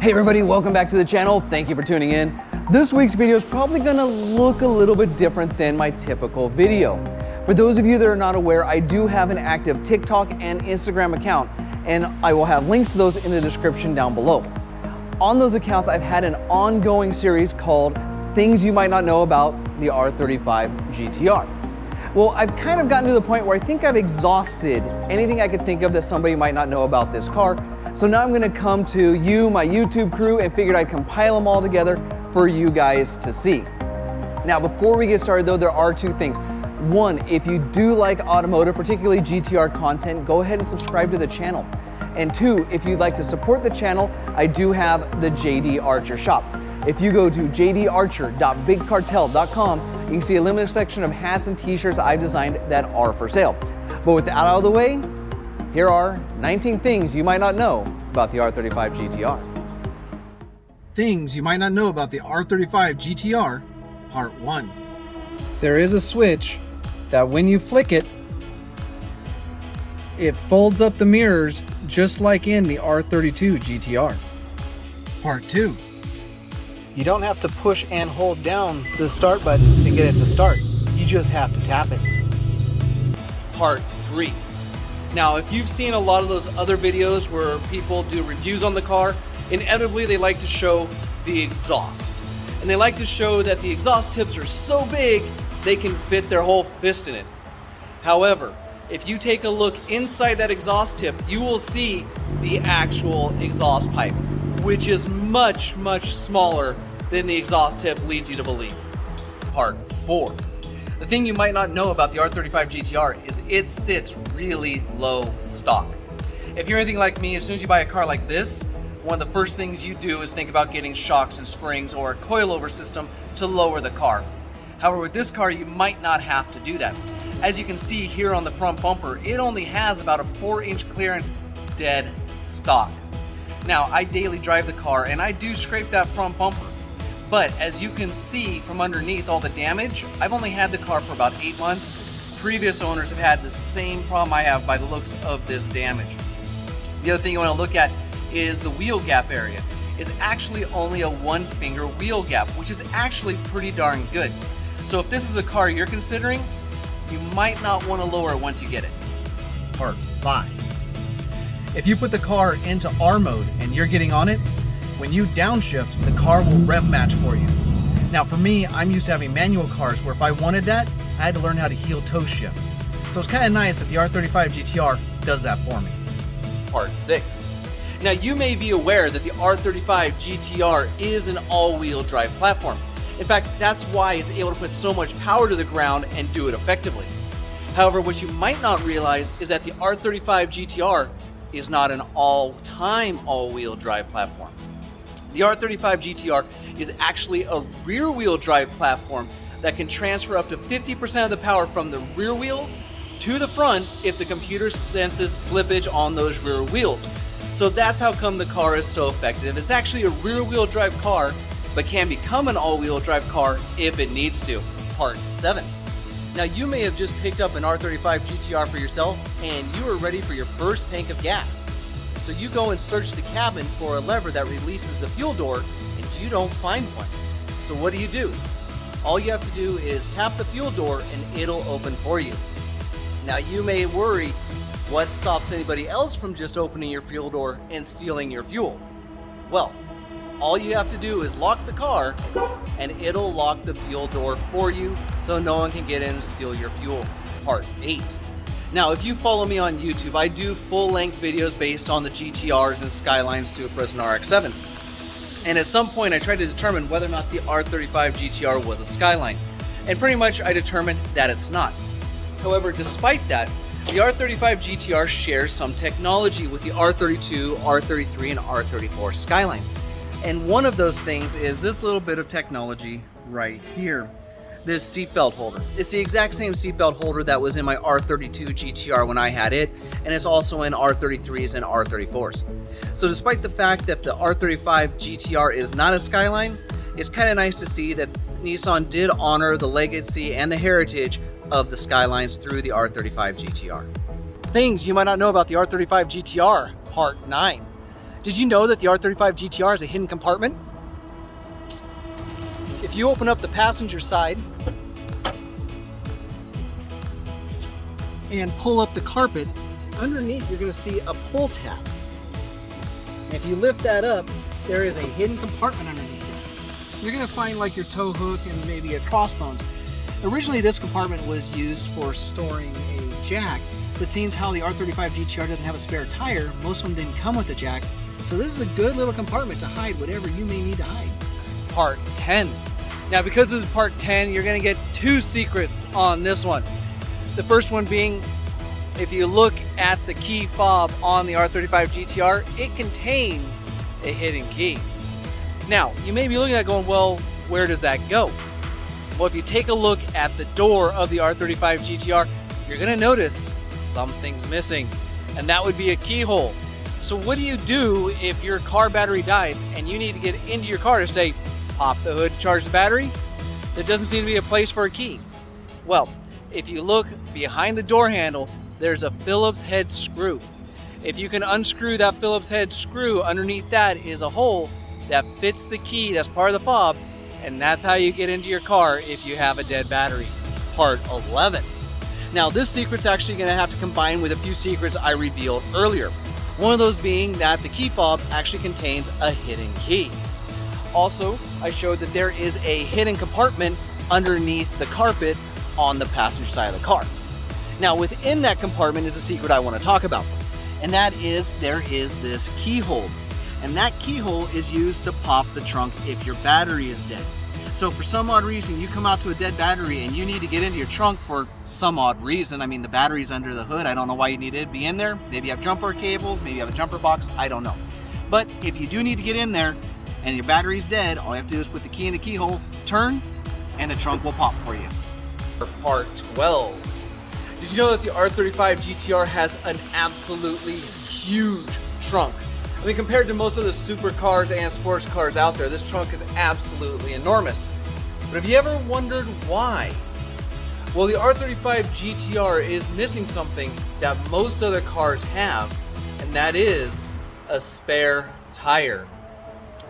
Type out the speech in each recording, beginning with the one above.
Hey everybody, welcome back to the channel. Thank you for tuning in. This week's video is probably gonna look a little bit different than my typical video. For those of you that are not aware, I do have an active TikTok and Instagram account, and I will have links to those in the description down below. On those accounts, I've had an ongoing series called Things You Might Not Know About the R35 GTR. Well, I've kind of gotten to the point where I think I've exhausted anything I could think of that somebody might not know about this car. So now I'm gonna come to you, my YouTube crew, and figured I'd compile them all together for you guys to see. Now, before we get started though, there are two things. One, if you do like automotive, particularly GTR content, go ahead and subscribe to the channel. And two, if you'd like to support the channel, I do have the JD Archer shop. If you go to jdarcher.bigcartel.com, you can see a limited section of hats and t-shirts I've designed that are for sale. But with that out of the way, here are 19 things you might not know about the R35 GTR. Things you might not know about the R35 GTR, Part 1. There is a switch that when you flick it, it folds up the mirrors just like in the R32 GTR. Part 2. You don't have to push and hold down the start button to get it to start. You just have to tap it. Part 3. Now, if you've seen a lot of those other videos where people do reviews on the car, inevitably they like to show the exhaust. And they like to show that the exhaust tips are so big, they can fit their whole fist in it. However, if you take a look inside that exhaust tip, you will see the actual exhaust pipe, which is much, much smaller than the exhaust tip leads you to believe. Part 4. The thing you might not know about the R35 GTR is it sits really low stock. If you're anything like me, as soon as you buy a car like this, one of the first things you do is think about getting shocks and springs or a coilover system to lower the car. However, with this car, you might not have to do that. As you can see here on the front bumper, it only has about a 4-inch clearance dead stock. Now, I daily drive the car and I do scrape that front bumper. But as you can see from underneath all the damage, I've only had the car for about 8 months. Previous owners have had the same problem I have by the looks of this damage. The other thing you want to look at is the wheel gap area. It's actually only a 1-finger wheel gap, which is actually pretty darn good. So if this is a car you're considering, you might not want to lower it once you get it. Part 5. If you put the car into R mode and you're getting on it, when you downshift, the car will rev match for you. Now for me, I'm used to having manual cars where if I wanted that, I had to learn how to heel toe shift. So it's kind of nice that the R35 GTR does that for me. Part 6. Now you may be aware that the R35 GTR is an all-wheel drive platform. In fact, that's why it's able to put so much power to the ground and do it effectively. However, what you might not realize is that the R35 GTR is not an all-time all-wheel drive platform. The R35 GTR is actually a rear-wheel drive platform that can transfer up to 50% of the power from the rear wheels to the front if the computer senses slippage on those rear wheels. So that's how come the car is so effective. It's actually a rear-wheel drive car, but can become an all-wheel drive car if it needs to. Part 7. Now you may have just picked up an R35 GTR for yourself and you are ready for your first tank of gas. So you go and search the cabin for a lever that releases the fuel door and you don't find one. So what do? All you have to do is tap the fuel door and it'll open for you. Now you may worry, what stops anybody else from just opening your fuel door and stealing your fuel? Well, all you have to do is lock the car and it'll lock the fuel door for you so no one can get in and steal your fuel. Part 8. Now, if you follow me on YouTube, I do full-length videos based on the GTRs and Skyline Supras and RX-7s. And at some point, I tried to determine whether or not the R35 GTR was a Skyline. And pretty much, I determined that it's not. However, despite that, the R35 GTR shares some technology with the R32, R33, and R34 Skylines. And one of those things is this little bit of technology right here. This seatbelt holder. It's the exact same seatbelt holder that was in my R32 GTR when I had it, and it's also in R33s and R34s. So despite the fact that the R35 GTR is not a Skyline, it's kind of nice to see that Nissan did honor the legacy and the heritage of the Skylines through the R35 GTR. Things you might not know about the R35 GTR, Part 9. Did you know that the R35 GTR has a hidden compartment? If you open up the passenger side and pull up the carpet, underneath you're going to see a pull tab. And if you lift that up, there is a hidden compartment underneath it. You're going to find like your tow hook and maybe a crossbones. Originally this compartment was used for storing a jack, but seeing how the R35 GTR doesn't have a spare tire, most of them didn't come with a jack, so this is a good little compartment to hide whatever you may need to hide. Part 10. Now because this is part 10, you're going to get two secrets on this one. The first one being, if you look at the key fob on the R35 GTR, it contains a hidden key. Now, you may be looking at it going, well, where does that go? Well, if you take a look at the door of the R35 GTR, you're going to notice something's missing, and that would be a keyhole. So what do you do if your car battery dies and you need to get into your car to say, pop the hood, charge the battery? There doesn't seem to be a place for a key. Well, if you look behind the door handle, there's a Phillips head screw. If you can unscrew that Phillips head screw, underneath that is a hole that fits the key that's part of the fob, and that's how you get into your car if you have a dead battery. Part 11. Now this secret's actually going to have to combine with a few secrets I revealed earlier. One of those being that the key fob actually contains a hidden key. Also, I showed that there is a hidden compartment underneath the carpet on the passenger side of the car. Now within that compartment is a secret I want to talk about, and that is there is this keyhole, and that keyhole is used to pop the trunk if your battery is dead. So for some odd reason you come out to a dead battery and you need to get into your trunk for some odd reason. I mean, the battery's under the hood. I don't know why you need it to be in there. Maybe you have jumper cables, maybe you have a jumper box, I don't know. But if you do need to get in there and your battery's dead, all you have to do is put the key in the keyhole, turn, and the trunk will pop for you. Part 12. Did you know that the R35 GTR has an absolutely huge trunk? I mean, compared to most of the supercars and sports cars out there, this trunk is absolutely enormous. But have you ever wondered why? Well, the R35 GTR is missing something that most other cars have, and that is a spare tire.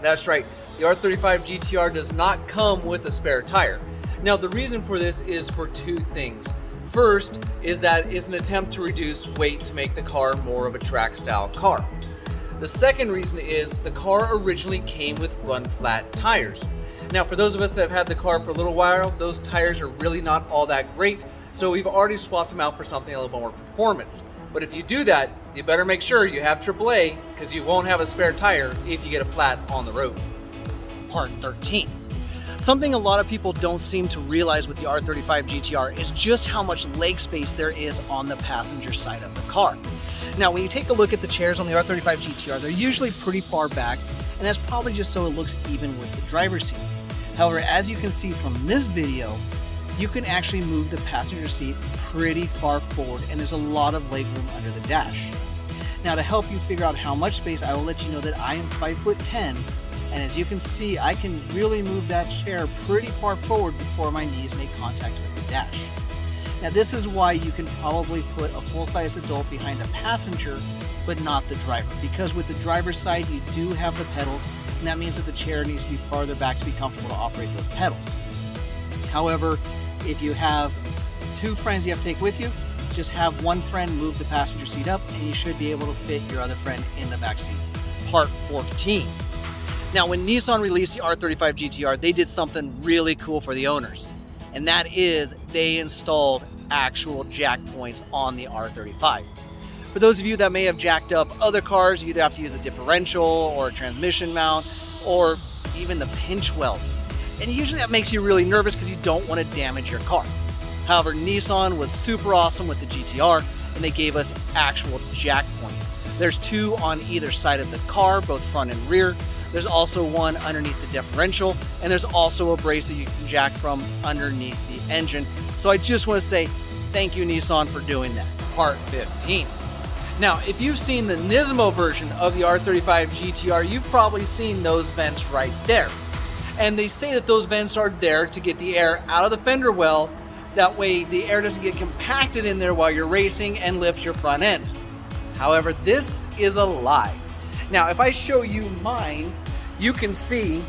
That's right, the R35 GTR does not come with a spare tire. Now, the reason for this is for two things. First is that it's an attempt to reduce weight to make the car more of a track style car. The second reason is the car originally came with run flat tires. Now for those of us that have had the car for a little while, those tires are really not all that great, so we've already swapped them out for something a little more performance. But if you do that, you better make sure you have AAA, because you won't have a spare tire if you get a flat on the road. Part 13. Something a lot of people don't seem to realize with the R35 GTR is just how much leg space there is on the passenger side of the car. Now, when you take a look at the chairs on the R35 GTR, they're usually pretty far back, and that's probably just so it looks even with the driver's seat. However, as you can see from this video, you can actually move the passenger seat pretty far forward, and there's a lot of leg room under the dash. Now, to help you figure out how much space, I will let you know that I am 5'10", and as you can see, I can really move that chair pretty far forward before my knees make contact with the dash. Now this is why you can probably put a full-size adult behind a passenger, but not the driver, because with the driver's side you do have the pedals, and that means that the chair needs to be farther back to be comfortable to operate those pedals. However, if you have two friends you have to take with you, just have one friend move the passenger seat up and you should be able to fit your other friend in the back seat. Part 14. Now when Nissan released the R35 GTR, they did something really cool for the owners, and that is they installed actual jack points on the R35. For those of you that may have jacked up other cars, you either have to use a differential or a transmission mount or even the pinch welds. And usually that makes you really nervous because you don't want to damage your car. However, Nissan was super awesome with the GTR, and they gave us actual jack points. There's two on either side of the car, both front and rear. There's also one underneath the differential, and there's also a brace that you can jack from underneath the engine. So I just want to say thank you, Nissan, for doing that. Part 15. Now, if you've seen the Nismo version of the R35 GTR, you've probably seen those vents right there. And they say that those vents are there to get the air out of the fender well. That way the air doesn't get compacted in there while you're racing and lift your front end. However, this is a lie. Now, if I show you mine, you can see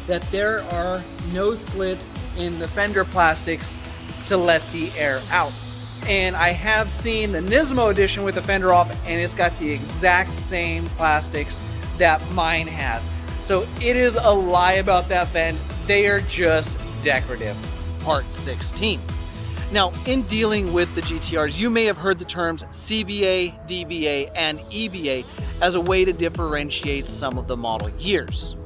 that there are no slits in the fender plastics to let the air out. And I have seen the Nismo edition with the fender off, and it's got the exact same plastics that mine has. So it is a lie about that vent. They are just decorative. Part 16. Now, in dealing with the GTRs, you may have heard the terms CBA, DBA, and EBA as a way to differentiate some of the model years.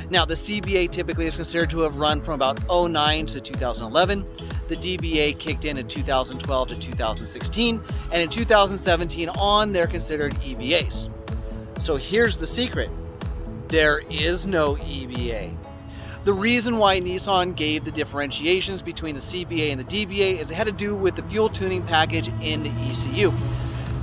Now, the CBA typically is considered to have run from about 09 to 2011. The DBA kicked in 2012 to 2016, and in 2017 on, they're considered EBAs. So here's the secret. There is no EBA. The reason why Nissan gave the differentiations between the CBA and the DBA is it had to do with the fuel tuning package in the ECU.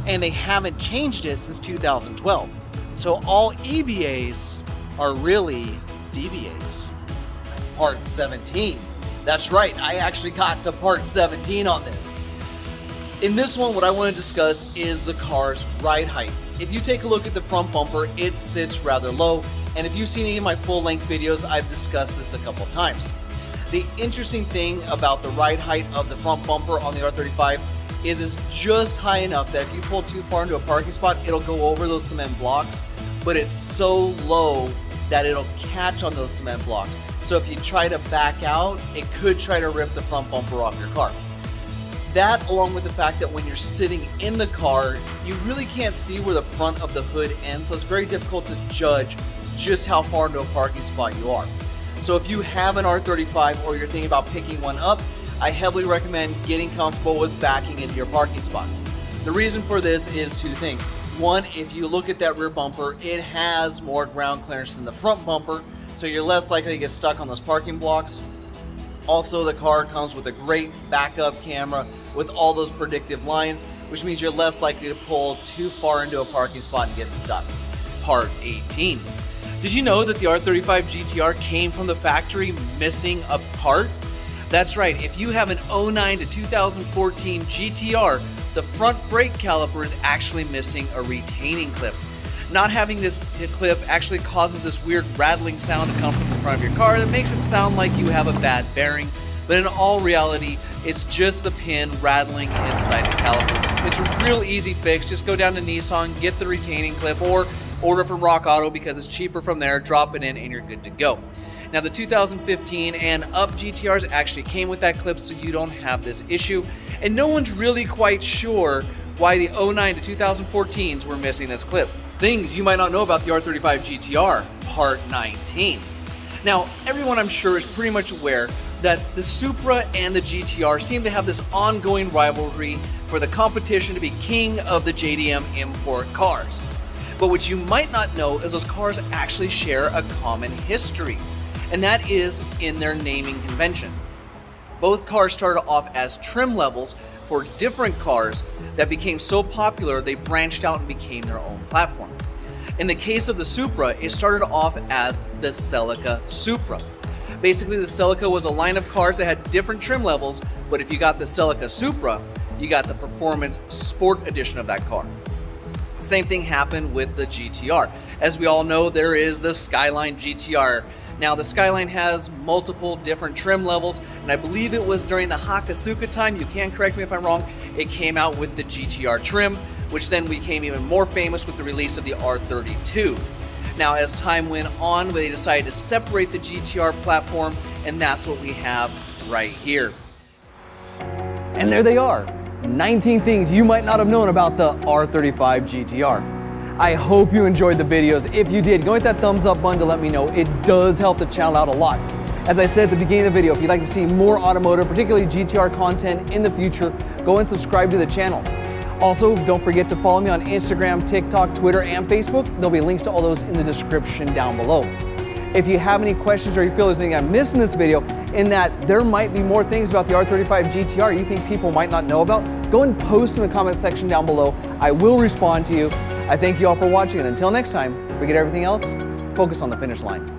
And they haven't changed it since 2012. So all EBAs are really DBAs. Part 17. That's right, I actually got to part 17 on this. In this one, what I want to discuss is the car's ride height. If you take a look at the front bumper, it sits rather low. And if you've seen any of my full-length videos, I've discussed this a couple of times. The interesting thing about the ride height of the front bumper on the R35 is it's just high enough that if you pull too far into a parking spot, it'll go over those cement blocks, but it's so low that it'll catch on those cement blocks. So if you try to back out, it could try to rip the front bumper off your car. That, along with the fact that when you're sitting in the car, you really can't see where the front of the hood ends, so it's very difficult to judge just how far into a parking spot you are. So if you have an R35 or you're thinking about picking one up, I heavily recommend getting comfortable with backing into your parking spots. The reason for this is two things. One, if you look at that rear bumper, it has more ground clearance than the front bumper, so you're less likely to get stuck on those parking blocks. Also, the car comes with a great backup camera with all those predictive lines, which means you're less likely to pull too far into a parking spot and get stuck. Part 18. Did you know that the R35 GTR came from the factory missing a part? That's right, if you have an 09 to 2014 GTR, the front brake caliper is actually missing a retaining clip. Not having this clip actually causes this weird rattling sound to come from the front of your car that makes it sound like you have a bad bearing, but in all reality, it's just the pin rattling inside the caliper. It's a real easy fix. Just go down to Nissan, get the retaining clip, or order from Rock Auto because it's cheaper from there, drop it in, and you're good to go. Now, the 2015 and up GTRs actually came with that clip, so you don't have this issue. And no one's really quite sure why the 09 to 2014s were missing this clip. Things you might not know about the R35 GTR, Part 19. Now, everyone I'm sure is pretty much aware that the Supra and the GTR seem to have this ongoing rivalry for the competition to be king of the JDM import cars. But what you might not know is those cars actually share a common history, and that is in their naming convention. Both cars started off as trim levels for different cars that became so popular they branched out and became their own platform. In the case of the Supra, it started off as the Celica Supra. Basically, the Celica was a line of cars that had different trim levels, but if you got the Celica Supra, you got the performance sport edition of that car. Same thing happened with the GTR. As we all know, there is the Skyline GT-R. Now, the Skyline has multiple different trim levels, and I believe it was during the Hakasuka time, you can correct me if I'm wrong, it came out with the GT-R trim, which then became even more famous with the release of the R32. Now, as time went on, they decided to separate the GT-R platform, and that's what we have right here. And there they are, 19 things you might not have known about the R35 GTR. I hope you enjoyed the videos. If you did, go hit that thumbs up button to let me know. It does help the channel out a lot. As I said at the beginning of the video, if you'd like to see more automotive, particularly GTR content in the future, go and subscribe to the channel. Also, don't forget to follow me on Instagram, TikTok, Twitter, and Facebook. There'll be links to all those in the description down below. If you have any questions or you feel there's anything I missed in this video, in that there might be more things about the R35 GTR you think people might not know about, go and post in the comment section down below. I will respond to you. I thank you all for watching, and until next time, forget everything else, focus on the finish line.